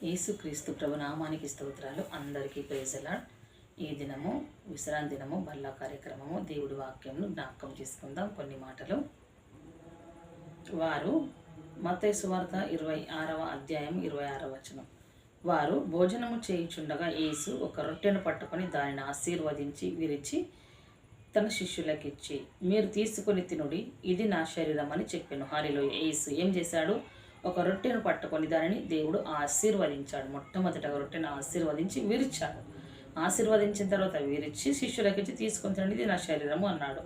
యేసుక్రీస్తు ప్రభునామానికి స్తోత్రాలు. అందరికీ ప్రైజ్ ది లార్డ్. ఈ దినము విశ్రాంతి దినము బల్లా కార్యక్రమము దేవుడి వాక్యంను జ్ఞాపకం చేసుకుందాం. కొన్ని మాటలు. వారు మత్తయి సువార్త 26వ అధ్యాయం 26వ వచనం. వారు భోజనము చేయుచుండగా యేసు ఒక రొట్టెను పట్టుకొని దానిని ఆశీర్వదించి విరిచి తన శిష్యులకిచ్చి, మీరు తీసుకొని తినుడి, ఇది నా శరీరం అని చెప్పాను. హల్లెలూయా. యేసు ఏం చేశాడు? ఒక రొట్టెను పట్టుకొని దానిని దేవుడు ఆశీర్వదించాడు. మొట్టమొదటగా రొట్టెను ఆశీర్వదించి విరిచాడు. ఆశీర్వదించిన తర్వాత విరిచి శిష్యులకిచ్చి, తీసుకొని తినండి, ఇది నా శరీరము అన్నాడు.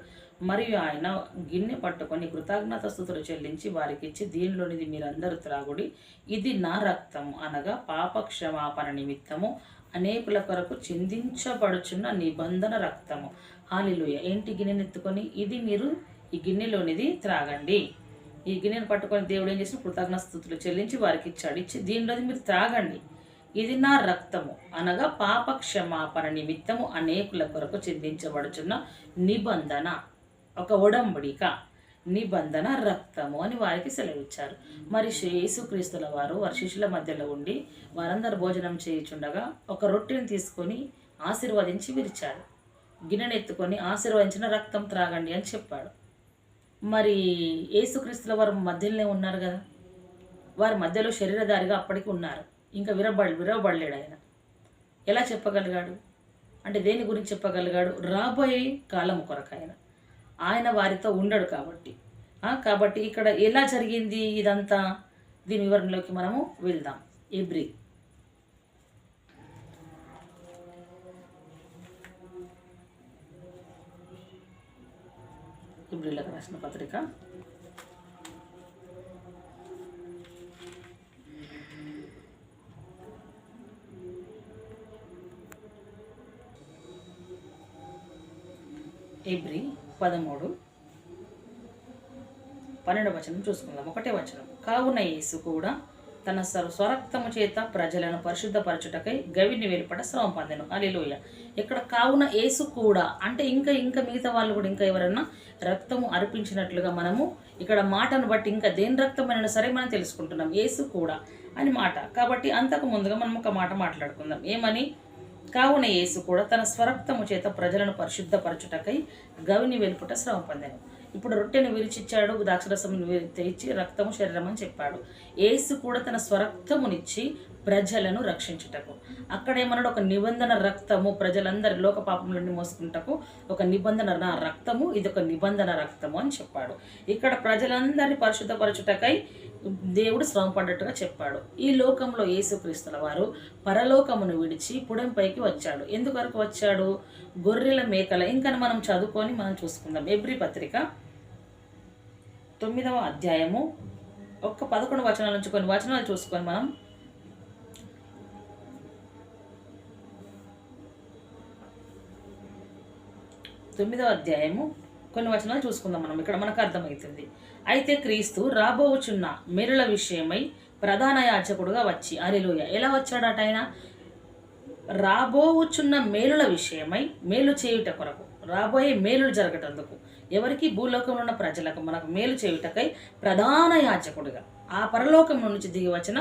మరియు ఆయన గిన్నె పట్టుకొని కృతజ్ఞత స్తుతులు చెల్లించి వారికి ఇచ్చి, దీనిలోనిది మీరందరూ త్రాగుడి, ఇది నా రక్తము, అనగా పాప క్షమాపణ నిమిత్తము అనేకుల కొరకు చిందించబడుచున్న నిబంధన రక్తము. హల్లెలూయా. ఏంటి? గిన్నెను ఎత్తుకొని, ఇది మీరు ఈ గిన్నెలోనిది త్రాగండి. ఈ గిన్నెను పట్టుకొని దేవుడు ఏం చేసిన? కృతజ్ఞత స్తుతులు చెల్లించి వారికి ఇచ్చాడు. ఇచ్చి, దీనిలోది మీరు త్రాగండి, ఇది నా రక్తము, అనగా పాప క్షమాపణ నిమిత్తము అనేకుల కొరకు చిందించబడుచున్న నిబంధన, ఒక ఒడంబడిక, నిబంధన రక్తము అని వారికి సెలవిచ్చారు. మరి యేసుక్రీస్తుల వారు వారి శిష్యుల మధ్యలో ఉండి వారందరూ భోజనం చేయుచుండగా ఒక రొట్టెను తీసుకొని ఆశీర్వదించి విరిచాడు. గిన్నెను ఎత్తుకొని ఆశీర్వదించిన రక్తం త్రాగండి అని చెప్పాడు. మరి యేసుక్రీస్తుల వారు మధ్యలోనే ఉన్నారు కదా, వారి మధ్యలో శరీరధారిగా అప్పటికి ఉన్నారు. ఇంకా విరవబడలేడు ఆయన. ఎలా చెప్పగలిగాడు అంటే దేని గురించి చెప్పగలిగాడు? రాబోయే కాలం కొరకు ఆయన వారితో ఉండడు కాబట్టి ఇక్కడ ఎలా జరిగింది ఇదంతా? దీని వివరణలోకి మనము వెళ్దాం. ఇబ్రీలకు రాసిన పత్రిక 13:12 వచనం చూసుకుందాం. 1వ వచనం. కావున యేసు కూడా తన స్వరక్తము చేత ప్రజలను పరిశుద్ధపరచుటకై గవిని వెలుపట శ్రమ పొందెను. హల్లెలూయా. ఇక్కడ కావున యేసు కూడా అంటే ఇంకా మిగతా వాళ్ళు కూడా ఇంకా ఎవరన్నా రక్తము అర్పించినట్లుగా మనము ఇక్కడ మాటను బట్టి ఇంకా దేని రక్తమైనా సరే మనం తెలుసుకుంటున్నాం. యేసు కూడా అని మాట. కాబట్టి అంతకు ముందుగా మనం ఒక మాట మాట్లాడుకుందాం. ఏమని? కావున యేసు కూడా తన స్వరక్తము చేత ప్రజలను పరిశుద్ధపరచుటకై గవిని వెలుపుట శ్రమ పొందెను. ఇప్పుడు రొట్టెను విరిచిచ్చాడు, ద్రాక్షరసం తెచ్చి రక్తము శరీరం అని చెప్పాడు. యేసు కూడా తన స్వరక్తమునిచ్చి ప్రజలను రక్షించుటకు. అక్కడేమన్నాడు? ఒక నిబంధన రక్తము, ప్రజలందరి లోక పాపం నుండి మోసుకుంటకు ఒక నిబంధన రక్తము, ఇది ఒక నిబంధన రక్తము అని చెప్పాడు. ఇక్కడ ప్రజలందరినీ పరిశుద్ధపరచుటకై దేవుడు శ్రమ పడ్డట్టుగా చెప్పాడు. ఈ లోకంలో యేసుక్రీస్తుల వారు పరలోకమును విడిచి పుడెంపైకి వచ్చాడు. ఎందువరకు వచ్చాడు? గొర్రెల మేకల. ఇంకా మనం చదువుకొని మనం చూసుకుందాం. ఎబ్రీ పత్రిక 9వ అధ్యాయము 11 వచనాల నుంచి కొన్ని వచనాలు చూసుకొని మనం 9వ అధ్యాయము కొన్ని వచనాలు చూసుకుందాం. మనం ఇక్కడ మనకు అర్థమవుతుంది. అయితే క్రీస్తు రాబోచున్న మేలుల విషయమై ప్రధాన యాజకుడుగా వచ్చి, హల్లెలూయా. ఎలా వచ్చాడట ఆయన? రాబోచున్న మేలుల విషయమై, మేలు చేయుట కొరకు, రాబోయే మేలులు జరగటందుకు, ఎవరికి? భూలోకంలో ఉన్న ప్రజలకు, మనకు మేలు చేయుటకై ప్రధాన యాజకుడిగా, ఆ పరలోకం నుంచి దిగి వచ్చిన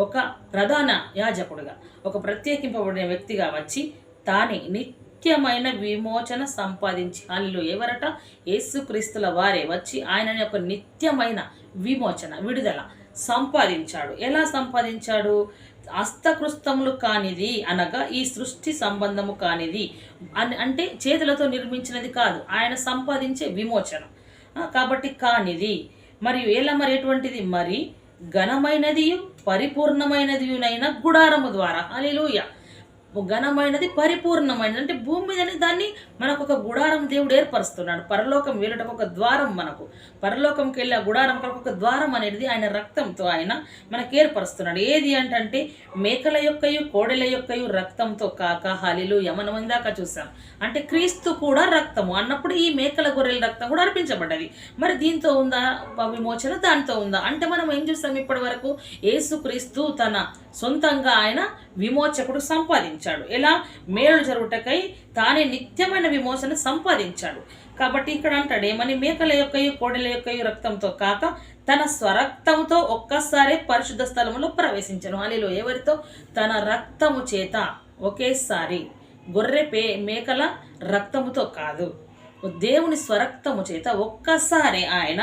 ఒక ప్రధాన యాజకుడిగా, ఒక ప్రత్యేకింపబడిన వ్యక్తిగా వచ్చి తానే నిత్యమైన విమోచన సంపాదించి, హల్లెలూయా. ఎవరట? యేసుక్రీస్తుల వారే వచ్చి ఆయనని ఒక నిత్యమైన విమోచన, విడుదల సంపాదించాడు. ఎలా సంపాదించాడు? హస్తకృస్తములు కానిది, అనగా ఈ సృష్టి సంబంధము కానిది అంటే చేతులతో నిర్మించినది కాదు, ఆయన సంపాదించే విమోచన. కాబట్టి కానిది మరియు ఎలా? మరి ఎటువంటిది? మరి ఘనమైనది పరిపూర్ణమైనదినైన గుడారము ద్వారా. హల్లెలూయా. ఘనమైనది పరిపూర్ణమైనది అంటే భూమి మీదనే దాన్ని మనకు ఒక గుడారం దేవుడు ఏర్పరుస్తున్నాడు. పరలోకం వెళ్ళటకు ఒక ద్వారం, మనకు పరలోకంకి వెళ్ళి ఆ గుడారం కొరకు ఒక ద్వారం అనేది ఆయన రక్తంతో ఆయన మనకు ఏర్పరుస్తున్నాడు. ఏది అంటే మేకల యొక్కయు కోడెల యొక్కయు రక్తంతో కాక, హల్లెలూయా. మనం ఇందాక చూసాం. అంటే క్రీస్తు కూడా రక్తము అన్నప్పుడు ఈ మేకల గొర్రెల రక్తం కూడా అర్పించబడ్డది. మరి దీంతో ఉందా విమోచన? దాంతో ఉందా అంటే మనం ఏం చూస్తాం? ఇప్పటి వరకు యేసుక్రీస్తు తన సొంతంగా ఆయన విమోచకుడు సంపాదించాడు. ఎలా? మేలు జరుగుటకై తానే నిత్యమైన విమోచన సంపాదించాడు. కాబట్టి ఇక్కడ అంటాడు ఏమని, మేకల యొక్కయు కోడెల యొక్కయు రక్తంతో కాక తన స్వరక్తంతో ఒక్కసారి పరిశుద్ధ స్థలములో ప్రవేశించను. హల్లెలూయా. ఎవరితో? తన రక్తము చేత ఒకేసారి. గొర్రె మేకల రక్తముతో కాదు, దేవుని స్వరక్తము చేత ఒక్కసారి, ఆయన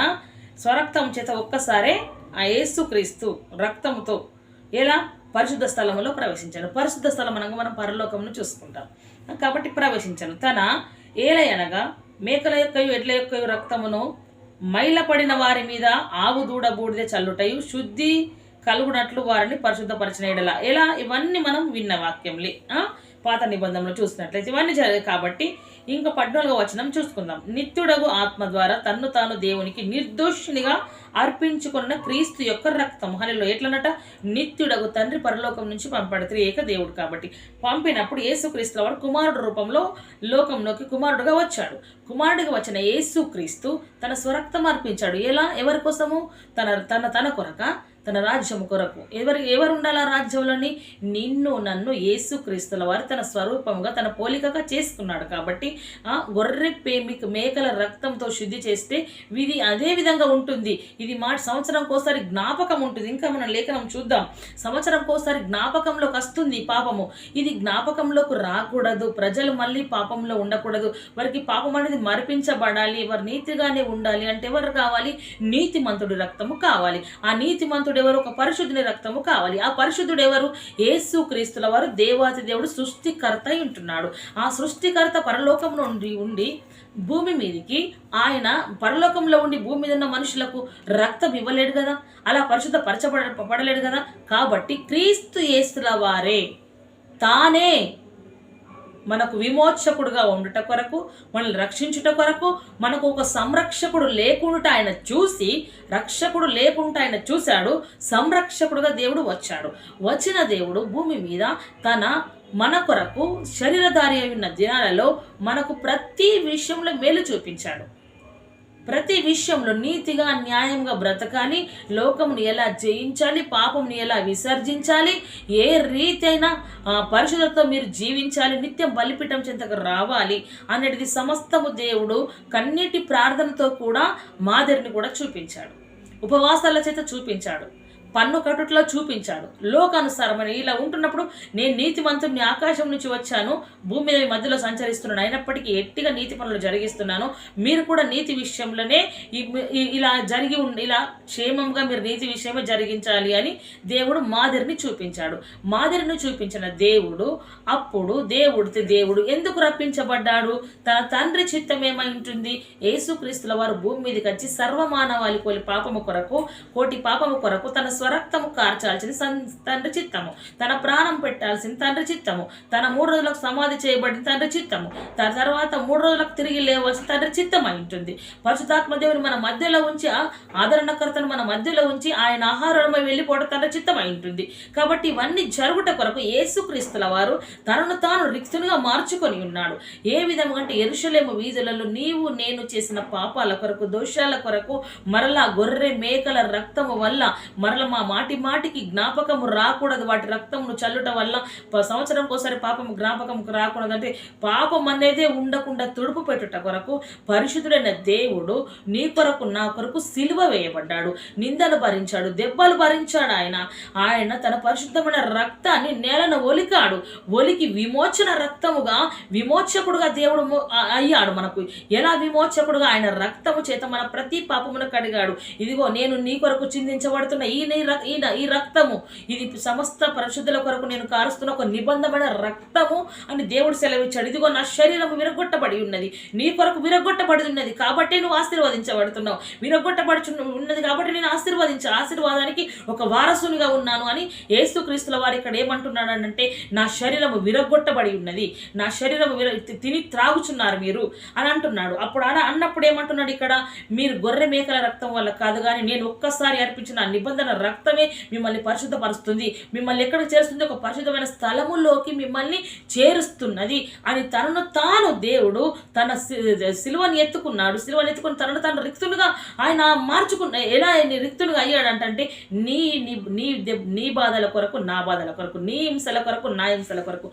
స్వరక్తము చేత ఒక్కసారే ఆ యేసుక్రీస్తు రక్తముతో ఎలా పరిశుద్ధ స్థలములో ప్రవేశించాను. పరిశుద్ధ స్థలం అనగా మనం పరలోకమును చూసుకుంటాం కాబట్టి ప్రవేశించాను. తన ఏలయనగా మేకల యొక్కయు ఎడ్ల యొక్కయు రక్తమును మైలపడిన వారి మీద ఆవు దూడ బూడిద చల్లుటయు శుద్ధి కలుగునట్లు వారిని పరిశుద్ధపరిచిన ఎడల. ఎలా? ఇవన్నీ మనం విన్న వాక్యంలే, పాత నిబంధనలో చూసినట్లయితే ఇవన్నీ జరిగాయి. కాబట్టి ఇంకా 14వ వచనం చూసుకుందాం. నిత్యుడగు ఆత్మ ద్వారా తన్ను తాను దేవునికి నిర్దోషినిగా అర్పించుకున్న క్రీస్తు యొక్క రక్తం. హల్లెలూయా. ఎట్లనట? నిత్యుడగు తండ్రి పరలోకం నుంచి పంపాడు, త్రియేక దేవుడు కాబట్టి. పంపినప్పుడు యేసుక్రీస్తు వాడు కుమారుడు రూపంలో లోకంలోకి కుమారుడుగా వచ్చాడు. కుమారుడిగా వచ్చిన యేసుక్రీస్తు తన స్వరక్తం అర్పించాడు. ఎలా? ఎవరి కోసము? తన కొరక, తన రాజ్యము కొరకు. ఎవరు ఉండాలి ఆ రాజ్యంలోని? నిన్ను నన్ను యేసుక్రీస్తుల వారు తన స్వరూపముగా తన పోలికగా చేసుకున్నాడు. కాబట్టి గొర్రె మేకల రక్తంతో శుద్ధి చేస్తే ఇది అదే విధంగా ఉంటుంది. ఇది సంవత్సరంకోసారి జ్ఞాపకం ఉంటుంది. ఇంకా మనం లేఖనం చూద్దాం. సంవత్సరంకోసారి జ్ఞాపకంలోకి వస్తుంది పాపము. ఇది జ్ఞాపకంలోకి రాకూడదు. ప్రజలు మళ్ళీ పాపంలో ఉండకూడదు. వారికి పాపం అనేది మరిపించబడాలి. వారు నీతిగానే ఉండాలి అంటే ఎవరు కావాలి? నీతిమంతుడి రక్తము కావాలి. ఆ నీతిమంతుడు ఎవరు? ఒక పరిశుద్ధుని రక్తము కావాలి. ఆ పరిశుద్ధుడు ఎవరు? యేసుక్రీస్తుల వారు దేవాతి దేవుడు సృష్టికర్త అయి ఉంటున్నాడు. ఆ సృష్టికర్త పరలోకం నుండి ఉండి భూమి మీదకి, ఆయన పరలోకంలో ఉండి భూమి మీద ఉన్న మనుషులకు రక్తం ఇవ్వలేడు కదా, అలా పడలేడు కదా. కాబట్టి క్రీస్తు యేసుల వారే తానే మనకు విమోచకుడుగా ఉండుట కొరకు, మనల్ని రక్షించుట కొరకు, మనకు ఒక సంరక్షకుడు లేకుండా ఆయన చూసి, రక్షకుడు లేకుండా ఆయన చూశాడు, సంరక్షకుడుగా దేవుడు వచ్చాడు. వచ్చిన దేవుడు భూమి మీద మన కొరకు శరీరధారి అయిన దినాలలో మనకు ప్రతి విషయంలో మేలు చూపించాడు. ప్రతి విషయంలో నీతిగా న్యాయంగా బ్రతకాలి, లోకముని ఎలా జయించాలి, పాపముని ఎలా విసర్జించాలి, ఏ రీతైనా పరిశుద్ధతతో మీరు జీవించాలి, నిత్యం బలిపీఠం చెంతకు రావాలి అనేది సమస్తము దేవుడు కన్నీటి ప్రార్థనతో కూడా మాదిరిని కూడా చూపించాడు. ఉపవాసాల చేత చూపించాడు, పన్ను కట్టుట్లో చూపించాడు. లోకానుసారమని ఇలా ఉంటున్నప్పుడు నేను నీతిమంతుడిని, ఆకాశం నుంచి వచ్చాను, భూమి మీద మధ్యలో సంచరిస్తున్నాను, అయినప్పటికీ ఎట్టిగా నీతి పనులు జరిగిస్తున్నాను, మీరు కూడా నీతి విషయంలోనే ఇలా ఇలా క్షేమంగా మీరు నీతి విషయమే జరిగించాలి అని దేవుడు మాదిరిని చూపించాడు. మాదిరిని చూపించిన దేవుడు అప్పుడు దేవుడు ఎందుకు రప్పించబడ్డాడు? తన తండ్రి చిత్తం ఏమై ఉంటుంది? యేసుక్రీస్తుల వారు భూమి మీదకి వచ్చి సర్వమానవాళి పాపము కొరకు, కోటి పాపము కొరకు తన స్వరక్తము కార్చాల్సిన తండ్రి చిత్తము, తన ప్రాణం పెట్టాల్సిన తండ్రి చిత్తము, తన 3 రోజులకు సమాధి చేయబడిన తండ్రి చిత్తము, తన తర్వాత 3 రోజులకు తిరిగి లేవలసిన తండ్రి చిత్తం అయి ఉంటుంది. పరిశుద్ధాత్మ దేవుని మన మధ్యలో ఉంచి, ఆదరణకర్తను మన మధ్యలో ఉంచి ఆయన ఆహారమై వెళ్ళిపోవడం తండ్రి చిత్తం అయి ఉంటుంది. కాబట్టి ఇవన్నీ జరుగుట కొరకు యేసుక్రీస్తుల వారు తనను తాను రిక్తునిగా మార్చుకొని ఉన్నాడు. ఏ విధంగా అంటే యెరూషలేము వీధులలో నీవు నేను చేసిన పాపాల కొరకు, దోషాల కొరకు మరలా గొర్రె మేకల రక్తము వల్ల మరల మా మాటికి జ్ఞాపకము రాకూడదు. వాటి రక్తమును చల్లుట వల్ల సంవత్సరంకోసారి పాపము జ్ఞాపకం రాకూడదు. అంటే పాపం అనేదే ఉండకుండా తుడుపు పెట్టుట కొరకు పరిశుద్ధుడైన దేవుడు నీ కొరకు నా కొరకు సిలువ వేయబడ్డాడు, నిందలు భరించాడు, దెబ్బలు భరించాడు. ఆయన తన పరిశుద్ధమైన రక్తాన్ని నేలను ఒలికి విమోచన రక్తముగా విమోచకుడుగా దేవుడు అయ్యాడు. మనకు ఎలా విమోచకుడుగా? ఆయన రక్తము చేత మన ప్రతి పాపమును కడిగాడు. ఇదిగో నేను నీ కొరకు చిందించబడుతున్న ఈ రక్తము, ఇది సమస్త పరిశుద్ధుల కొరకు నేను కారుస్తున్న ఒక నిబంధమైన రక్తము అని దేవుడు సెలవిచ్చాడు. ఇదిగో నా శరీరము విరగొట్టబడి ఉన్నది, నీ కొరకు విరగొట్టబడి ఉన్నది కాబట్టి నువ్వు ఆశీర్వదించబడుతున్నావు, విరగొట్టబడి ఉన్నది కాబట్టి నేను ఆశీర్వాదానికి ఒక వారసునిగా ఉన్నాను అని యేసుక్రీస్తుల వారు ఇక్కడ ఏమంటున్నాడంటే, నా శరీరము విరగొట్టబడి ఉన్నది, నా శరీరము తిని త్రాగుచున్నారు మీరు అని అంటున్నాడు. అన్నప్పుడు ఏమంటున్నాడు ఇక్కడ? మీరు గొర్రె మేకల రక్తం వల్ల కాదు, కానీ నేను ఒక్కసారి అర్పించిన నిబంధన రక్తమే మిమ్మల్ని పరిశుద్ధపరుస్తుంది, మిమ్మల్ని ఎక్కడికి చేరుస్తుంది, ఒక పరిశుద్ధమైన స్థలములోకి మిమ్మల్ని చేరుస్తున్నది అని తనను తాను దేవుడు తన సిలువని ఎత్తుకున్నాడు. సిలువని ఎత్తుకుని తనను తాను రిక్తులుగా ఆయన మార్చుకున్న. ఎలా రిక్తులుగా అయ్యాడంటే నీ నీ నీ బాధల కొరకు, నా బాధల కొరకు, నీ హింసల కొరకు, నా హింసల కొరకు,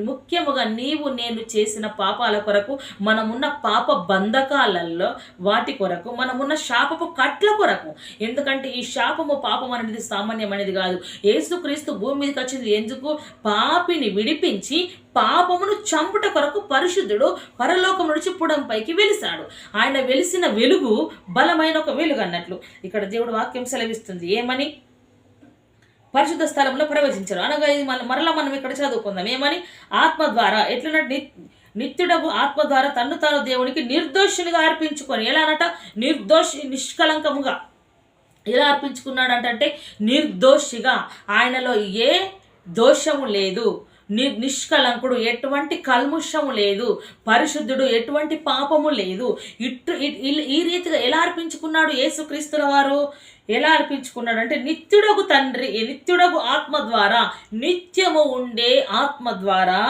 ముఖ్యముగా నీవు నేను చేసిన పాపాల కొరకు, మనమున్న పాప బంధకాలలో వాటి కొరకు, మనమున్న శాపపు కట్ల కొరకు. ఎందుకంటే ఈ శాపము పాపం అనేది సామాన్యమైనది కాదు. యేసుక్రీస్తు భూమి మీదకి వచ్చింది ఎందుకు? పాపిని విడిపించి పాపమును చంపుట కొరకు పరిశుద్ధుడు పరలోకం నుంచి పుడంపైకి వెలిసాడు. ఆయన వెలిసిన వెలుగు బలమైన ఒక వెలుగు అన్నట్లు ఇక్కడ దేవుడు వాక్యం సెలవిస్తుంది. ఏమని? పరిశుద్ధ స్థలంలో ప్రవేశించారు అనగా ఇది మరలా మనం ఇక్కడ చదువుకుందాం. ఏమని? ఆత్మ ద్వారా ఎట్లన్నట్టు నిత్యుడగు ఆత్మ ద్వారా తన్ను తాను దేవునికి నిర్దోషినిగా అర్పించుకొని, ఎలా అనట? నిష్కలంకముగా ఎలా అర్పించుకున్నాడంటే నిర్దోషిగా, ఆయనలో ఏ దోషము లేదు, నిష్కలంకుడు, ఎటువంటి కల్ముషము లేదు, పరిశుద్ధుడు, ఎటువంటి పాపము లేదు. ఈ రీతిగా ఎలా అర్పించుకున్నాడు యేసుక్రీస్తుల వారు? ఎలా అర్పించుకున్నాడు అంటే నిత్యుడగు తండ్రి, నిత్యుడగు ఆత్మ ద్వారా, నిత్యము ఉండే ఆత్మ ద్వారా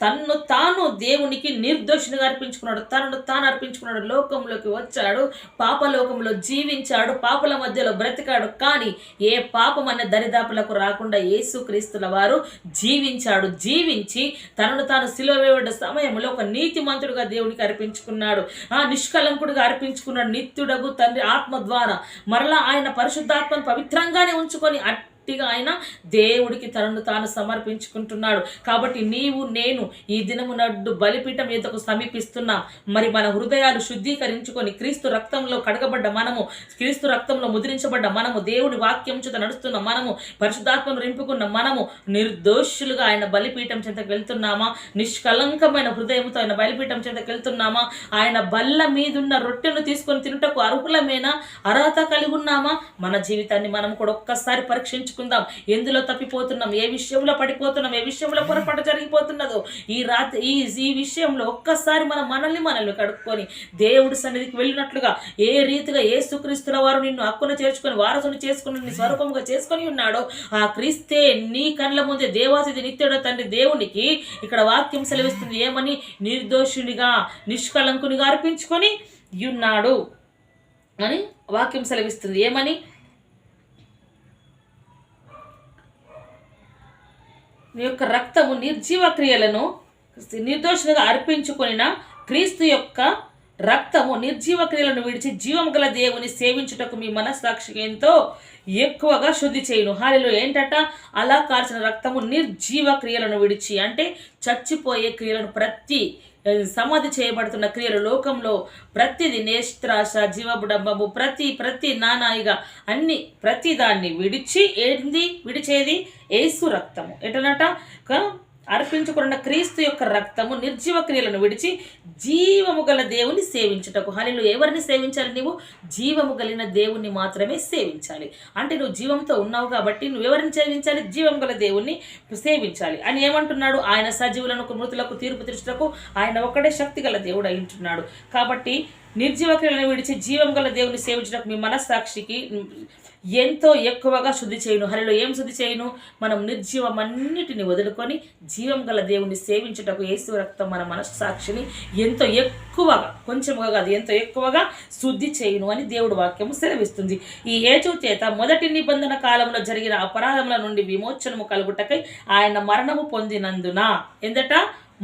తన్ను తాను దేవునికి నిర్దోషినిగా అర్పించుకున్నాడు. తనను తాను అర్పించుకున్నాడు. లోకంలోకి వచ్చాడు, పాపలోకంలో జీవించాడు, పాపల మధ్యలో బ్రతికాడు. కానీ ఏ పాపం అనే దరిదాపులకు రాకుండా యేసుక్రీస్తుల వారు జీవించాడు. జీవించి తనను తాను సిలువ వేయబడ్డ సమయంలో ఒక నీతిమంతుడుగా దేవునికి అర్పించుకున్నాడు. నిష్కలంకుడిగా అర్పించుకున్నాడు నిత్యుడగు తండ్రి ఆత్మ ద్వారా. మరలా ఆయన పరిశుద్ధాత్మను పవిత్రంగానే ఉంచుకొని గట్టిగా ఆయన దేవుడికి తనను తాను సమర్పించుకుంటున్నాడు. కాబట్టి నీవు నేను ఈ దినము నడ్డు బలిపీఠం ఎద్దకు సమీపిస్తున్నాం. మరి మన హృదయాలు శుద్ధీకరించుకొని క్రీస్తు రక్తంలో కడగబడ్డ మనము, క్రీస్తు రక్తంలో ముద్రించబడ్డ మనము, దేవుడి వాక్యం చేత నడుస్తున్న మనము, పరిశుద్ధాత్మను రింపుకున్న మనము నిర్దోషులుగా ఆయన బలిపీఠం చెంతకు వెళ్తున్నామా? నిష్కలంకమైన హృదయంతో ఆయన బలిపీఠం చెంతకు వెళ్తున్నామా? ఆయన బల్ల మీదున్న రొట్టెను తీసుకొని తినుటకు అర్హులమేనా? అర్హత కలిగి ఉన్నామా? మన జీవితాన్ని మనం కూడా ఒక్కసారి పరీక్షించుకుందాం. ఎందులో తప్పిపోతున్నాం, ఏ విషయంలో పడిపోతున్నాం, ఏ విషయంలో పొరపాటు జరిగిపోతున్నదో ఈ విషయంలో ఒక్కసారి మనల్ని కడుక్కొని దేవుడి సన్నిధికి వెళ్ళినట్లుగా, ఏ రీతిగా యేసుక్రీస్తుల వారు నిన్ను హక్కున చేర్చుకొని వారసుని చేసుకుని నీ స్వరూపంగా చేసుకొని ఉన్నాడో ఆ క్రీస్తే నీ కళ్ళ ముందే దేవాసిది నిత్యుడ తండ్రి దేవునికి ఇక్కడ వాక్యం సెలవిస్తుంది. ఏమని? నిర్దోషునిగా నిష్కలంకునిగా అర్పించుకొని ఉన్నాడు అని వాక్యం సెలవిస్తుంది. ఏమని? నీ యొక్క రక్తము నిర్జీవ క్రియలను నిర్దోషులుగా అర్పించుకొనిన క్రీస్తు యొక్క రక్తము నిర్జీవ క్రియలను విడిచి జీవం గల దేవుని సేవించుటకు మీ మనస్సాక్షికి ఎంతో ఎక్కువగా శుద్ధి చేయును. హల్లెలూయా. ఏంటట? అలా కార్చిన రక్తము నిర్జీవ క్రియలను విడిచి, అంటే చచ్చిపోయే క్రియలను, ప్రతి సమాధి చేయబడుతున్న క్రియలు, లోకంలో ప్రతిది, నేత్రాశ, జీవబుడంబము, ప్రతి నానాయిగా అన్ని ప్రతి దాన్ని విడిచేది యేసు రక్తము. ఎటనట? అర్పించుకున్న క్రీస్తు యొక్క రక్తము నిర్జీవ క్రియలను విడిచి జీవము గల దేవుని సేవించుటకు. హల్లెలూయా. ఎవరిని సేవించాలి? నీవు జీవము కలిగిన దేవుణ్ణి మాత్రమే సేవించాలి. అంటే నువ్వు జీవంతో ఉన్నావు కాబట్టి నువ్వు ఎవరిని సేవించాలి? జీవం గల దేవుణ్ణి సేవించాలి అని ఏమంటున్నాడు? ఆయన సజీవులకు మృతులకు తీర్పు తీర్చుటకు ఆయన ఒక్కడే శక్తి గల దేవుడు అయి ఉంటున్నాడు. కాబట్టి నిర్జీవ క్రియలను విడిచి జీవం గల దేవుని సేవించుటకు మీ మనస్సాక్షికి ఎంతో ఎక్కువగా శుద్ధి చేయును. హల్లెలూయా. ఏం శుద్ధి చేయును? మనం నిర్జీవం అన్నిటిని వదులుకొని జీవం గల దేవుని సేవించుటకు యేసు రక్తం మన మనస్సాక్షిని ఎంతో ఎక్కువగా, కొంచెముగా కాదు, ఎంతో ఎక్కువగా శుద్ధి చేయును అని దేవుడు వాక్యము సెలవిస్తుంది. ఈ యేసు చేత మొదటి నిబంధన కాలంలో జరిగిన అపరాధముల నుండి విమోచనము కలుగుటకై ఆయన మరణము పొందినందున, ఎందట?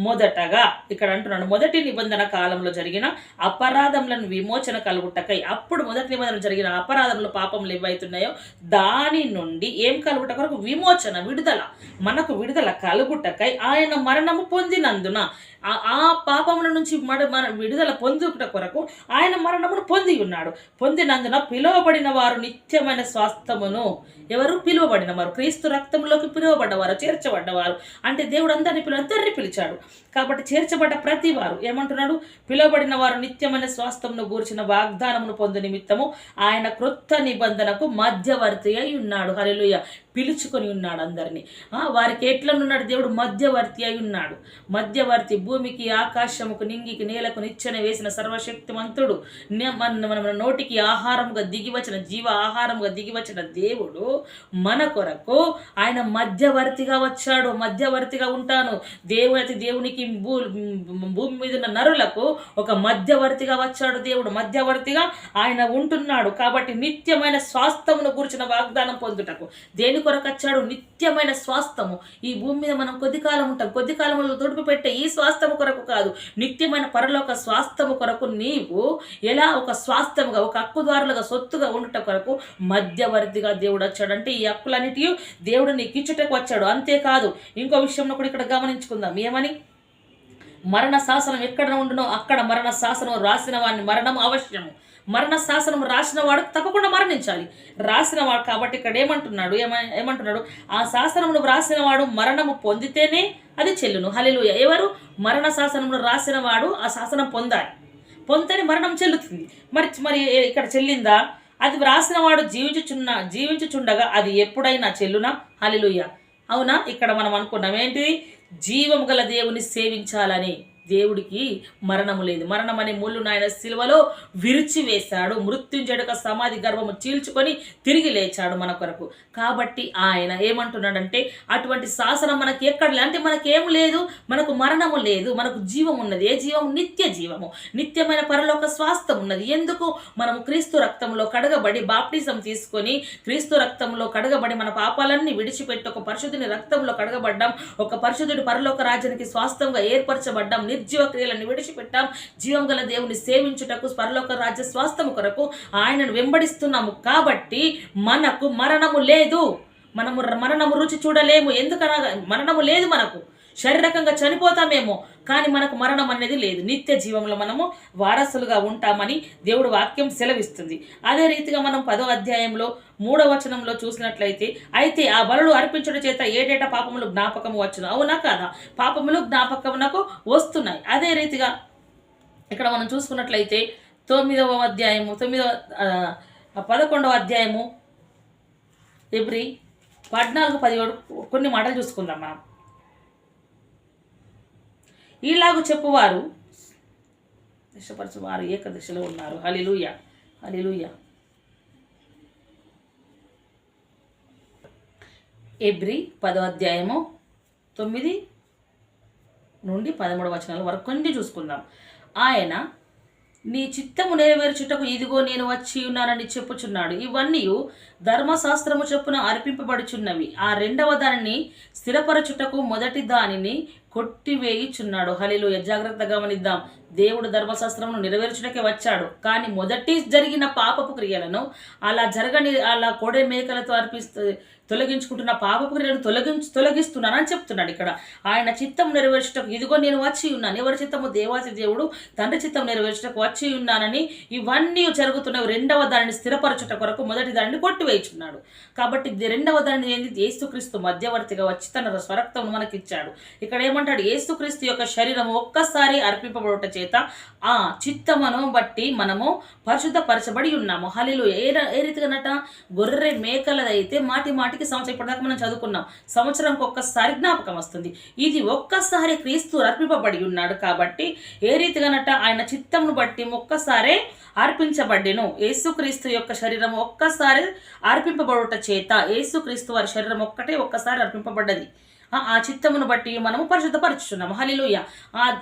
మొదటగా ఇక్కడ అంటున్నాడు, మొదటి నిబంధన కాలంలో జరిగిన అపరాధములను విమోచన కలుగుటకై. అప్పుడు మొదటి నిబంధన జరిగిన అపరాధములు, పాపములు ఏవైతున్నాయో దాని నుండి ఏం కలుగుట కొరకు? విమోచన, విడుదల, మనకు విడుదల కలుగుటకై ఆయన మరణము పొందినందున, ఆ పాపముల నుంచి మన విడుదల పొందుట కొరకు ఆయన మరణమును పొంది ఉన్నాడు. పొందినందున పిలువబడిన వారు నిత్యమైన స్వాస్థ్యమును, ఎవరు? పిలువబడిన వారు, క్రీస్తు రక్తంలోకి పిలువబడ్డవారు, చేర్చబడ్డవారు. అంటే దేవుడు అందరినీ పిలిచాడు. కాబట్టి చేర్చబడ్డ ప్రతి వారు ఏమంటున్నాడు? పిలువబడిన వారు నిత్యమైన స్వాస్థ్యమును గూర్చిన వాగ్దానమును పొందు నిమిత్తము ఆయన క్రొత్త నిబంధనకు మధ్యవర్తి అయి ఉన్నాడు. హల్లెలూయా. పిలుచుకొని ఉన్నాడు అందరినీ. వారికి ఎట్లనున్నాడు దేవుడు? మధ్యవర్తి అయి ఉన్నాడు. మధ్యవర్తి, భూమికి ఆకాశముకు నింగికి నేలకు నిచ్చెన వేసిన సర్వశక్తిమంతుడు, మన నోటికి ఆహారముగా దిగివచ్చిన జీవ ఆహారముగా దిగివచ్చిన దేవుడు మన కొరకు ఆయన మధ్యవర్తిగా వచ్చాడు. మధ్యవర్తిగా ఉంటాను, దేవునికి భూమి మీద ఉన్న నరులకు ఒక మధ్యవర్తిగా వచ్చాడు. దేవుడు మధ్యవర్తిగా ఆయన ఉంటున్నాడు. కాబట్టి నిత్యమైన స్వాస్థమును గురించిన వాగ్దానం పొందుటకు దేని కొరకు వచ్చాడు? నిత్యమైన స్వాస్థము. ఈ భూమి మీద మనం కొద్ది కాలం ఉంటాం, కొద్ది కాలంలో తుడుపు పెట్టే ఈ స్వాస్థము కొరకు కాదు, నిత్యమైన పరలోక స్వాస్థము కొరకు నీవు ఎలా ఒక స్వాస్థముగా, ఒక హక్కుదారులుగా, సొత్తుగా ఉండుట కొరకు మధ్యవర్తిగా దేవుడు వచ్చాడు. అంటే ఈ హక్కులన్నిటి దేవుడు నీకు ఇచ్చుటకు వచ్చాడు. అంతేకాదు, ఇంకో విషయంలో కూడా ఇక్కడ గమనించుకుందాం. ఏమని? మరణ శాసనం ఎక్కడ ఉండునో అక్కడ మరణ శాసనం రాసిన వాడిని మరణం అవశ్యము. మరణ శాసనం రాసిన వాడు తప్పకుండా మరణించాలి. రాసిన వాడు కాబట్టి ఇక్కడ ఏమంటున్నాడు? ఆ శాసనమును రాసిన వాడు మరణము పొందితేనే అది చెల్లును. హల్లెలూయా. ఎవరు? మరణ శాసనమును రాసిన వాడు ఆ శాసనం పొందాలి, పొందితేనే మరణం చెల్లుతుంది. మరి ఇక్కడ చెల్లిందా? అది రాసిన వాడు జీవించుచుండగా అది ఎప్పుడైనా చెల్లునా? హల్లెలూయా. అవునా? ఇక్కడ మనం అనుకున్నాం ఏంటిది? జీవము గల దేవుని సేవించాలని. దేవుడికి మరణము లేదు. మరణం అనే ముళ్ళును ఆయన సిలువలో విరిచివేశాడు. మృత్యుంజయుడక సమాధి గర్భము చీల్చుకొని తిరిగి లేచాడు మన కొరకు. కాబట్టి ఆయన ఏమంటున్నాడంటే అటువంటి శాసనం మనకి ఎక్కడ లేదు. అంటే మనకేం లేదు, మనకు మరణము లేదు, మనకు జీవం ఉన్నది. ఏ జీవం? నిత్య జీవము, నిత్యమైన పరలోక స్వాస్థం ఉన్నది. ఎందుకు? మనము క్రీస్తు రక్తంలో కడగబడి బాప్టిజం తీసుకొని క్రీస్తు రక్తంలో కడగబడి మన పాపాలన్నీ విడిచిపెట్టి ఒక పరిశుద్ధుని రక్తంలో కడగబడ్డాం. ఒక పరిశుద్ధుడి పరలోక రాజ్యానికి స్వాస్థంగా ఏర్పరచబడ్డాం. నిర్జీవ క్రియలను విడిచిపెట్టాం. జీవం గల దేవుని సేవించుటకు పరలోక రాజ్య స్వాస్థము కొరకు ఆయనను వెంబడిస్తున్నాము. కాబట్టి మనకు మరణము లేదు. మనము మరణము రుచి చూడలేము. ఎందుకనగా మరణము లేదు. మనకు శారీరకంగా చనిపోతామేమో, కానీ మనకు మరణం అనేది లేదు. నిత్య జీవంలో మనము వారసులుగా ఉంటామని దేవుడు వాక్యం సెలవిస్తుంది. అదే రీతిగా మనం 10వ అధ్యాయంలో 3వ వచనంలో చూసినట్లయితే, అయితే ఆ బలులు అర్పించుట చేత ఏటేటా పాపములు జ్ఞాపకము వచ్చును. అవునా కాదా? పాపములు జ్ఞాపకమునకు వస్తున్నాయి. అదే రీతిగా ఇక్కడ మనం చూసుకున్నట్లయితే 9వ అధ్యాయము 11వ అధ్యాయము ఎబ్రీ 14-17 కొన్ని మాటలు చూసుకుందాం మనం. ఈలాగు చెప్పువారు దశపరచువారు ఏకదశలో ఉన్నారు. హల్లెలూయా, హల్లెలూయా. ఎబ్రీ 10వ అధ్యాయము 9-13 వచనాల వరకు కొన్ని చూసుకుందాం. ఆయన నీ చిత్తము నెరవేర్చుటకు ఇదిగో నేను వచ్చి ఉన్నానని చెప్పుచున్నాడు. ఇవన్నీ ధర్మశాస్త్రము చొప్పున అర్పింపబడుచున్నవి. ఆ రెండవ దానిని స్థిరపరచుటకు మొదటి దానిని కొట్టివేయుచున్నాడు. హల్లెలూయా. జాగ్రత్తగా గమనిద్దాం. దేవుడు ధర్మశాస్త్రమును నెరవేర్చుటకే వచ్చాడు, కానీ మొదటి జరిగిన పాపపు క్రియలను అలా కోడె మేకలతో తొలగించుకుంటున్న పాపపు క్రియలను తొలగిస్తున్నానని చెప్తున్నాడు. ఇక్కడ ఆయన చిత్తం నెరవేర్చుటకు ఇదిగో నేను వచ్చి ఉన్నాను. ఎవరి చిత్తము? దేవాతి దేవుడు తండ్రి చిత్తం నెరవేర్చుటకు వచ్చి ఉన్నానని. ఇవన్నీ జరుగుతున్నవి రెండవ దానిని స్థిరపరచుట కొరకు మొదటి దానిని కొట్టివేయుచున్నాడు. కాబట్టి రెండవ దానిని ఏంది? యేసుక్రీస్తు మధ్యవర్తిగా వచ్చి తన స్వరక్తమును మనకిచ్చాడు. ఇక్కడ ఏమంటాడు? యేసుక్రీస్తు యొక్క శరీరం ఒక్కసారి అర్పింపబడుట చేత ఆ చిత్తమును బట్టి మనము పరిశుద్ధపరచబడి ఉన్నాము. హల్లెలూయా. ఏ రీతిగానట? గొర్రె మేకలదైతే మాటికి సంవత్సరం, ఇప్పటిదాకా మనం చదువుకున్నాం, సంవత్సరంకి ఒక్కసారి జ్ఞాపకం వస్తుంది. ఇది ఒక్కసారి క్రీస్తు అర్పింపబడి ఉన్నాడు. కాబట్టి ఏ రీతిగానట? ఆయన చిత్తమును బట్టి ఒక్కసారే అర్పించబడ్డెను. యేసుక్రీస్తు యొక్క శరీరం ఒక్కసారి అర్పింపబడుట చేత యేసుక్రీస్తు వారి శరీరం ఒక్కసారి అర్పింపబడ్డది. ఆ చిత్తమును బట్టి మనము పరిశుద్ధపరచుతున్నాము. హల్లెలూయా.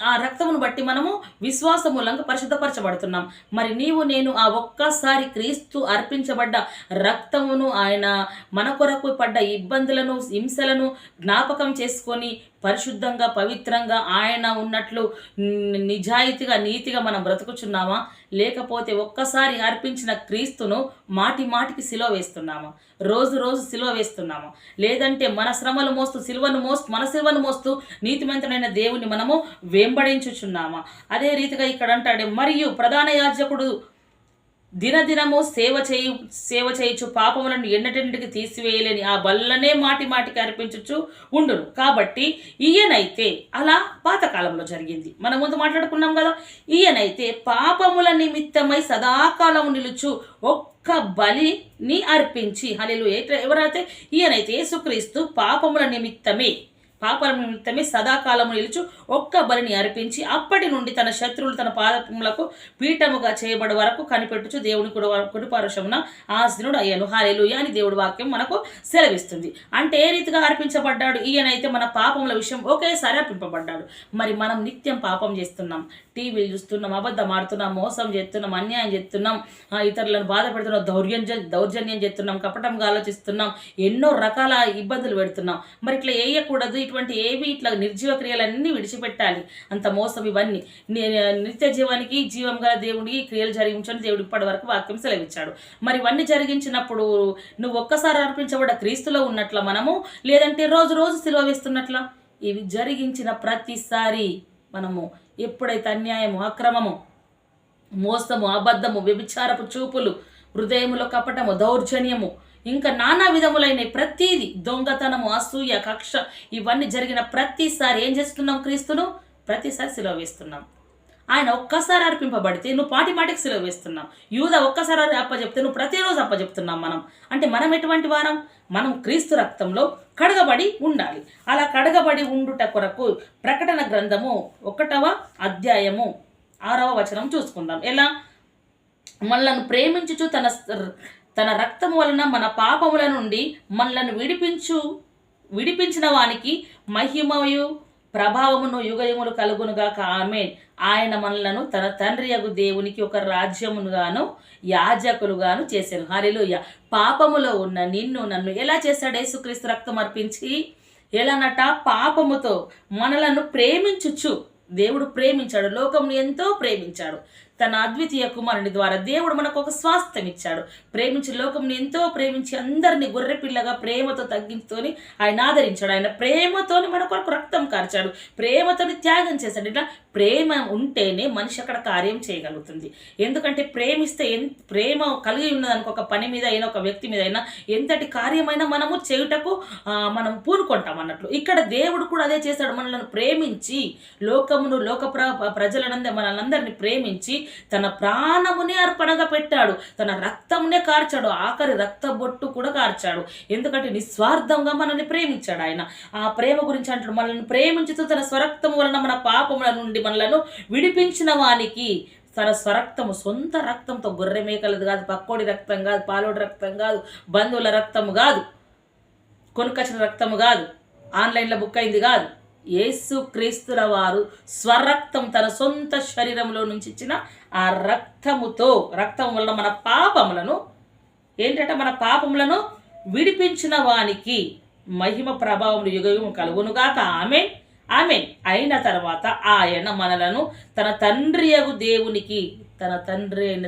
ఆ రక్తమును బట్టి మనము విశ్వాస మూలంగా పరిశుద్ధపరచబడుతున్నాం. మరి నీవు నేను ఆ ఒక్కసారి క్రీస్తు అర్పించబడ్డ రక్తమును, ఆయన మన కొరకు పడ్డ ఇబ్బందులను, హింసలను జ్ఞాపకం చేసుకొని పరిశుద్ధంగా, పవిత్రంగా ఆయన ఉన్నట్లు నిజాయితీగా, నీతిగా మనం బ్రతుకుచున్నామా? లేకపోతే ఒక్కసారి అర్పించిన క్రీస్తును మాటికి సిలువ వేస్తున్నామా? రోజు సిలువ వేస్తున్నామా? లేదంటే మన శ్రమలు మోస్తూ మన సిలువను మోస్తూ నీతిమంతుడైన దేవుని మనము వెంబడించుచున్నామా? అదే రీతిగా ఇక్కడ అంటాడు, మరియు ప్రధాన యాజకుడు దినదినము సేవ చేయుచు పాపములను ఎన్నటింటికి తీసివేయలేని ఆ బల్లనే మాటికి అర్పించుచు ఉండును. కాబట్టి ఈయనైతే, అలా పాతకాలంలో జరిగింది, మనం ముందు మాట్లాడుకున్నాం కదా, ఈయనైతే పాపముల నిమిత్తమై సదాకాలం నిలుచు ఒక్క బలిని అర్పించి. హల్లెలూయా. ఎవరైతే? ఈయనైతే యేసుక్రీస్తు పాపముల నిమిత్తమే పాపల నిమిత్తమే సదాకాలము నిలుచు ఒక్క బలిని అర్పించి అప్పటి నుండి తన శత్రువులు తన పాదములకు పీఠముగా చేయబడి వరకు కనిపెట్టుచు దేవుని కుడిపార్శ్వమున ఆసీనుడు అయ్యాను. హల్లెలూయా అని దేవుడి వాక్యం మనకు సెలవిస్తుంది. అంటే ఏ రీతిగా అర్పించబడ్డాడు? ఈయనైతే మన పాపముల విషయం ఒకేసారి అర్పింపబడ్డాడు. మరి మనం నిత్యం పాపం చేస్తున్నాం, టీవీలు చూస్తున్నాం, అబద్ధం ఆడుతున్నాం, మోసం చేస్తున్నాం, అన్యాయం చేస్తున్నాం, ఇతరులను బాధ పెడుతున్నాం, దౌర్జన్యం చేస్తున్నాం, కపటంగా ఆలోచిస్తున్నాం, ఎన్నో రకాల ఇబ్బందులు పెడుతున్నాం. మరి ఇట్లా వేయకూడదు. ఇటువంటి ఏవి ఇట్లా నిర్జీవ క్రియలన్నీ విడిచిపెట్టాలి. అంత మోసం ఇవన్నీ నిత్య జీవానికి జీవం గల దేవుడికి క్రియలు జరిగించని దేవుడు ఇప్పటి వరకు వాక్యం సెలవిచ్చాడు. మరి ఇవన్నీ జరిగించినప్పుడు నువ్వు ఒక్కసారి అర్పించబడ్డ క్రీస్తులో ఉన్నట్ల మనము, లేదంటే రోజు రోజు సిలువ వేస్తున్నట్ల? ఇవి జరిగించిన ప్రతిసారి మనము ఎప్పుడైతే అన్యాయము, అక్రమము, మోసము, అబద్ధము, వ్యభిచారపు చూపులు, హృదయములో కపటము, దౌర్జన్యము, ఇంకా నానా విధములైన ప్రతిదీ, దొంగతనము, అసూయ, కక్ష, ఇవన్నీ జరిగిన ప్రతిసారి ఏం చేస్తున్నాం? క్రీస్తును ప్రతిసారి సిలువ వేస్తున్నాం. ఆయన ఒక్కసారి అర్పింపబడితే నువ్వు మాటికి సిలువ వేస్తున్నావు. యూద ఒక్కసారి అప్పచెప్తే నువ్వు ప్రతిరోజు అప్పచెప్తున్నాం. అంటే మనం ఎటువంటి వారం? మనం క్రీస్తు రక్తంలో కడగబడి ఉండాలి. అలా కడగబడి ఉండుట కొరకు ప్రకటన గ్రంథము 1వ అధ్యాయము 6వ వచనం చూసుకుందాం. ఎలా? మనలను ప్రేమించుచు తన రక్తము వలన మన పాపముల నుండి మనలను విడిపించిన వానికి మహిమయు ప్రభావమును యుగయములు కలుగునుగాక. ఆమేన్. ఆయన మనలను తన తండ్రి యగు దేవునికి ఒక రాజ్యమునుగాను యాజకులుగాను చేశాను. హల్లెలూయా. పాపములో ఉన్న నిన్ను నన్ను ఎలా చేశాడు? యేసుక్రీస్తు రక్తం అర్పించి. ఎలానట? పాపముతో మనలను ప్రేమించుచు. దేవుడు ప్రేమించాడు, లోకమును ఎంతో ప్రేమించాడు. తన అద్వితీయ కుమారుని ద్వారా దేవుడు మనకు ఒక స్వాస్థ్యం ఇచ్చాడు. ప్రేమించి లోకంని ఎంతో ప్రేమించి అందరినీ గొర్రెపిల్లగా ప్రేమతో తగ్గించుకొని ఆయన ఆదరించాడు. ఆయన ప్రేమతోని మన కొరకు రక్తం కార్చాడు, ప్రేమతోని త్యాగం చేశాడు. ఇట్లా ప్రేమ ఉంటేనే మనిషి అక్కడ కార్యం చేయగలుగుతుంది. ఎందుకంటే ప్రేమిస్తే ప్రేమ కలిగి ఉన్నదానికి ఒక పని మీద అయినా, ఒక వ్యక్తి మీద అయినా, ఎంతటి కార్యమైనా మనము చేయుటకు మనం పూనుకుంటాం అన్నట్లు. ఇక్కడ దేవుడు కూడా అదే చేశాడు. మనల్ని ప్రేమించి లోకమును, లోక మనలందరినీ ప్రేమించి తన ప్రాణమునే అర్పణగా పెట్టాడు, తన రక్తమునే కార్చాడు, ఆఖరి రక్త బొట్టు కూడా కార్చాడు. ఎందుకంటే నిస్వార్థంగా మనల్ని ప్రేమించాడు ఆయన. ఆ ప్రేమ గురించి అంటాడు, మనల్ని ప్రేమించుతూ తన స్వరక్తము వలన మన పాపముల నుండి మనలను విడిపించిన వానికి, తన స్వరక్తము, సొంత రక్తంతో, గొర్రె మేకలది కాదు, పక్కోడి రక్తం కాదు, పాలోడి రక్తం కాదు, బంధువుల రక్తము కాదు, కొనుకొచ్చిన రక్తము కాదు, ఆన్లైన్లో బుక్ అయింది కాదు, యేసు క్రీస్తుల వారు స్వరక్తం తన సొంత శరీరంలో నుంచి ఇచ్చిన ఆ రక్తం వల్ల మన పాపములను మన పాపములను విడిపించిన వానికి మహిమ ప్రభావములు యుగయుగము కలుగునుగాక. ఆమేన్. ఆమేన్. అయిన తర్వాత ఆయన మనలను తన తండ్రి అయిన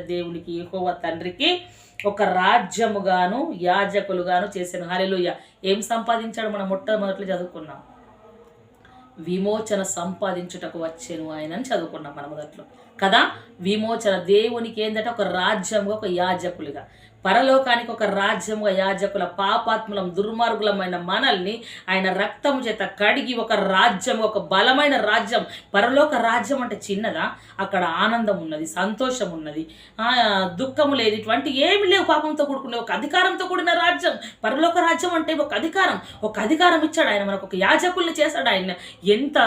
దేవునికి, యెహోవా తండ్రికి ఒక రాజ్యముగాను యాజకులుగాను చేశాను. హల్లెలూయా. ఏం సంపాదించాడు? మనం మొట్టమొదట్లో చదువుకున్నాం, విమోచన సంపాదించుటకు వచ్చాను ఆయన అని చదువుకున్నాం మన మొదట్లో కదా. విమోచన, దేవునికి ఏంటంటే ఒక రాజ్యముగా, ఒక యాజకులుగా, పరలోకానికి ఒక రాజ్యముగా యాజకుల, పాపాత్ములం దుర్మార్గులమైన మనల్ని ఆయన రక్తము చేత కడిగి ఒక రాజ్యం, ఒక బలమైన రాజ్యం. పరలోక రాజ్యం అంటే చిన్నదా? అక్కడ ఆనందం ఉన్నది, సంతోషం ఉన్నది, దుఃఖము లేదు, ఇటువంటి ఏమి లేవు. పాపంతో కూడుకునే ఒక అధికారంతో కూడిన రాజ్యం పరలోక రాజ్యం. అంటే ఒక అధికారం ఇచ్చాడు ఆయన, మనకు ఒక యాజకుల్ని చేశాడు ఆయన. ఎంత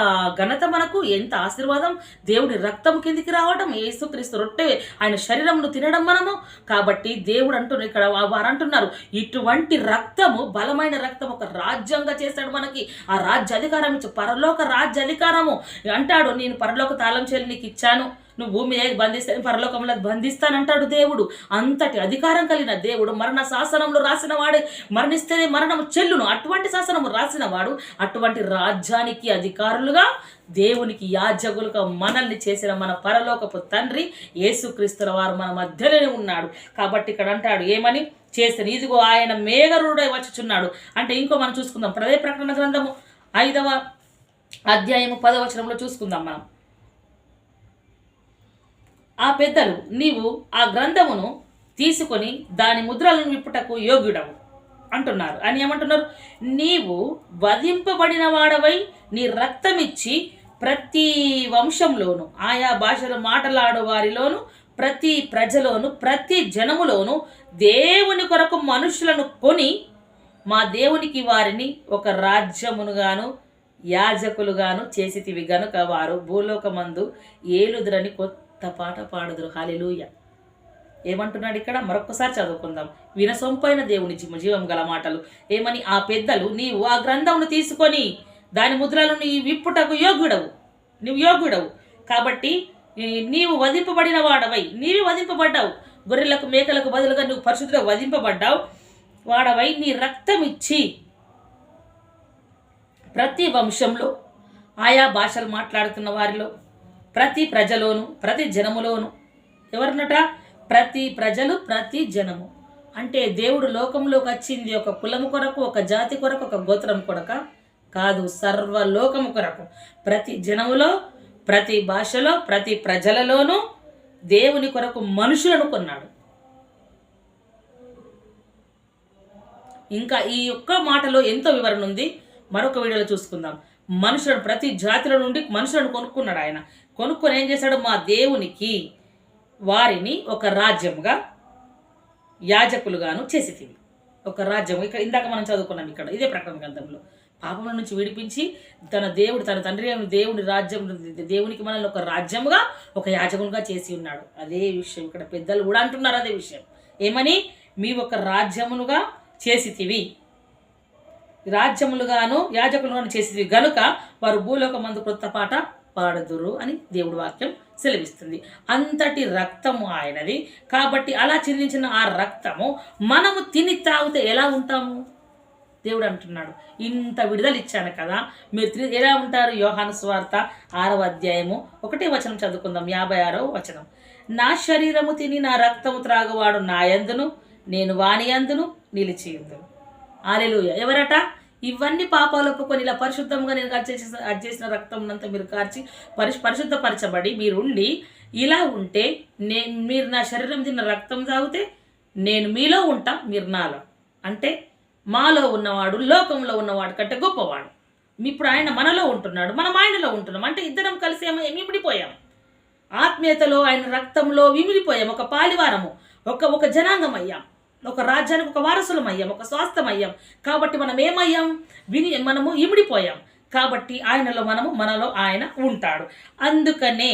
ఘనత మనకు, ఎంత ఆశీర్వాదం! దేవుడి రక్తం కిందికి రావడం, యేసుక్రీస్తు రొట్టె ఆయన శరీరంను తినడం మనము. కాబట్టి దేవుడు ఇక్కడ వారు అంటున్నారు, ఇటువంటి రక్తము, బలమైన రక్తం ఒక రాజ్యంగా చేశాడు మనకి. ఆ రాజ్య అధికారం ఇచ్చు, పరలోక రాజ్య అధికారము అంటాడు. నేను పరలోక తాళం చెల్లి నీకు ఇచ్చాను, నువ్వు భూమి మీద బంధిస్తే పరలోకంలో బంధిస్తానంటాడు దేవుడు. అంతటి అధికారం కలిగిన దేవుడు, మరణ శాసనంలో రాసిన వాడే, మరణిస్తేనే మరణము చెల్లును అటువంటి శాసనము రాసిన వాడు, అటువంటి రాజ్యానికి అధికారులుగా, దేవునికి యాజకులుగా మనల్ని చేసిన మన పరలోకపు తండ్రి యేసుక్రీస్తుల వారు మన మధ్యలోనే ఉన్నాడు. కాబట్టి ఇక్కడ అంటాడు ఏమని? చేసిన ఇదిగో ఆయన మేఘరుడై వచ్చుచున్నాడు. అంటే ఇంకో మనం చూసుకుందాం, ప్రకటన గ్రంథము 5వ అధ్యాయము 10వ వచనంలో చూసుకుందాం మనం. ఆ పెద్దలు, నీవు ఆ గ్రంథమును తీసుకొని దాని ముద్రలను విప్పుటకు యోగ్యుడవు అంటున్నారు. అని ఏమంటున్నారు? నీవు వధింపబడిన వాడవై నీ రక్తమిచ్చి ప్రతి వంశంలోను, ఆయా భాషలు మాట్లాడు వారిలోను, ప్రతి ప్రజలోను, ప్రతి జనములోను దేవుని కొరకు మనుషులను కొని మా దేవునికి వారిని ఒక రాజ్యమునుగాను యాజకులుగాను చేసితివి గనుక వారు భూలోకమందు ఏలుదురని కొత్త పాట పాడుదురు. హల్లెలూయా. ఏమంటున్నాడు ఇక్కడ? మరొకసారి చదువుకుందాం. వినసొంపైన దేవుని జీవం గల మాటలు. ఏమని? ఆ పెద్దలు, నీవు ఆ గ్రంథమును తీసుకొని దాని ముద్రలను నీ విప్పుటకు యోగ్యుడవు. నువ్వు యోగ్యుడవు కాబట్టి నీవు వధింపబడిన వాడవై, నీవి వధింపబడ్డావు. గొర్రెలకు మేకలకు బదులుగా నువ్వు పరిశుద్ధులకు వధింపబడ్డావు వాడవై, నీ రక్తం ఇచ్చి ప్రతి వంశంలో, ఆయా భాషలు మాట్లాడుతున్న వారిలో, ప్రతి ప్రజలోను, ప్రతి జనములోను, ఎవరినట? ప్రతి ప్రజలు, ప్రతి జనము. అంటే దేవుడు లోకంలోకి వచ్చింది ఒక కులము కొరకు, ఒక జాతి కొరకు, ఒక గోత్రం కొరక కాదు, సర్వలోకము కొరకు. ప్రతి జనములో, ప్రతి భాషలో, ప్రతి ప్రజలలోనూ దేవుని కొరకు మనుషులను కొన్నాడు. ఇంకా ఈ ఒక్క మాటలో ఎంతో వివరణ ఉంది, మరొక వీడియోలో చూసుకుందాం. మనుషులను, ప్రతి జాతిలో నుండి మనుషులను కొనుక్కున్నాడు ఆయన. కొనుక్కొని ఏం చేశాడు? మా దేవునికి వారిని ఒక రాజ్యముగా, యాజకులుగాను చేసితివి. ఒక రాజ్యం. ఇక్కడ ఇందాక మనం చదువుకున్నాం, ఇక్కడ ఇదే ప్రకటన గ్రంథంలో. పాపముల నుంచి విడిపించి తన దేవుడు, తన తండ్రి దేవుని రాజ్యం, దేవునికి మనల్ని ఒక రాజ్యముగా, ఒక యాజకులుగా చేసి ఉన్నాడు. అదే విషయం ఇక్కడ పెద్దలు కూడా అంటున్నారు. అదే విషయం ఏమని? మీ ఒక రాజ్యములుగా చేసితివి, రాజ్యములుగాను యాజకులుగాను చేసితివి గనుక వారు భూలోకమందు క్రొత్త పాట పాడుదురు అని దేవుడి వాక్యం సెలవిస్తుంది. అంతటి రక్తము ఆయనది కాబట్టి అలా చిందించిన ఆ రక్తము మనము తిని తాగితే ఎలా ఉంటాము? దేవుడు అంటున్నాడు, ఇంత విడుదల ఇచ్చాను కదా, మీరు ఎలా ఉంటారు? యోహాను సువార్త 6వ అధ్యాయము 1వ వచనం చదువుకుందాం. 56వ వచనం. నా శరీరము తిని నా రక్తము త్రాగువాడు నా యందును, నేను వాని యందును నిలిచియుందును. హల్లెలూయా. ఎవరట? ఇవన్నీ పాపాలు ఒప్పుకొని ఇలా పరిశుద్ధంగా నేను చేసిన రక్తం అంతా మీరు కార్చి పరిశుద్ధపరచబడి మీరుండి ఇలా ఉంటే, మీరు నా శరీరం తిన్న రక్తం తాగితే నేను మీలో ఉంటా, మీరు నాలో. అంటే మాలో ఉన్నవాడు లోకంలో ఉన్నవాడు కంటే గొప్పవాడు. ఇప్పుడు ఆయన మనలో ఉంటున్నాడు, మనం ఆయనలో ఉంటున్నాం. అంటే ఇద్దరం కలిసి ఇమిడిపోయాం. ఆత్మీయతలో ఆయన రక్తంలో విమిడిపోయాం. ఒక పాలివారము, ఒక జనాంగం అయ్యాం, ఒక రాజ్యానికి ఒక వారసులం అయ్యాం, ఒక స్వాస్థ్యం అయ్యాం. కాబట్టి మనం ఏమయ్యాం? మనము ఇమిడిపోయాం. కాబట్టి ఆయనలో మనలో ఆయన ఉంటాడు. అందుకనే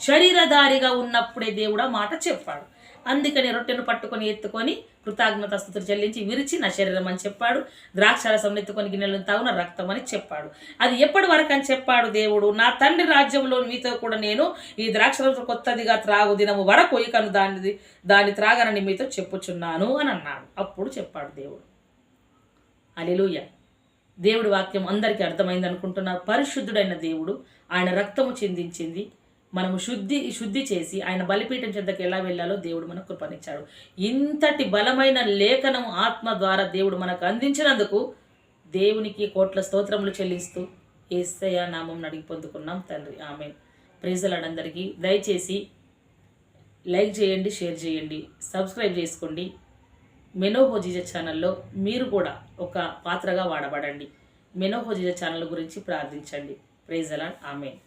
శరీరధారిగా ఉన్నప్పుడే దేవుడు ఆ మాట చెప్పాడు. అందుకని రొట్టెను పట్టుకొని ఎత్తుకొని కృతజ్ఞతాస్తుతులు చెల్లించి విరిచి నా శరీరం అని చెప్పాడు. ద్రాక్షారసం ఎత్తుకొని గిన్నెలను తాగున రక్తం అని చెప్పాడు. అది ఎప్పటి వరకు అని చెప్పాడు దేవుడు? నా తండ్రి రాజ్యంలో మీతో కూడా నేను ఈ ద్రాక్షారసం కొత్తదిగా త్రాగు దినము వరకు ఇకను దాన్ని త్రాగనని మీతో చెప్పుచున్నాను అని అన్నాడు. అప్పుడు చెప్పాడు దేవుడు. హల్లెలూయా. దేవుడి వాక్యం అందరికీ అర్థమైంది అనుకుంటున్నారు. పరిశుద్ధుడైన దేవుడు ఆయన రక్తము చిందించింది మనము శుద్ధి చేసి ఆయన బలిపీఠం చెంతకు ఎలా వెళ్ళాలో దేవుడు మనకు కృపనిచ్చాడు. ఇంతటి బలమైన లేఖనం ఆత్మ ద్వారా దేవుడు మనకు అందించినందుకు దేవునికి కోట్ల స్తోత్రములు చెల్లిస్తూ యేసయ్య నామం అడిగి పొందుకున్నాం తండ్రి. ఆమేన్. Praise the Lord. అందరికీ దయచేసి లైక్ చేయండి, షేర్ చేయండి, సబ్స్క్రైబ్ చేసుకోండి. మెనోహో జీజస్ ఛానల్లో మీరు కూడా ఒక పాత్రగా వాడబడండి. మెనోహో జీజస్ ఛానల్ గురించి ప్రార్థించండి. Praise the lord. ఆమేన్.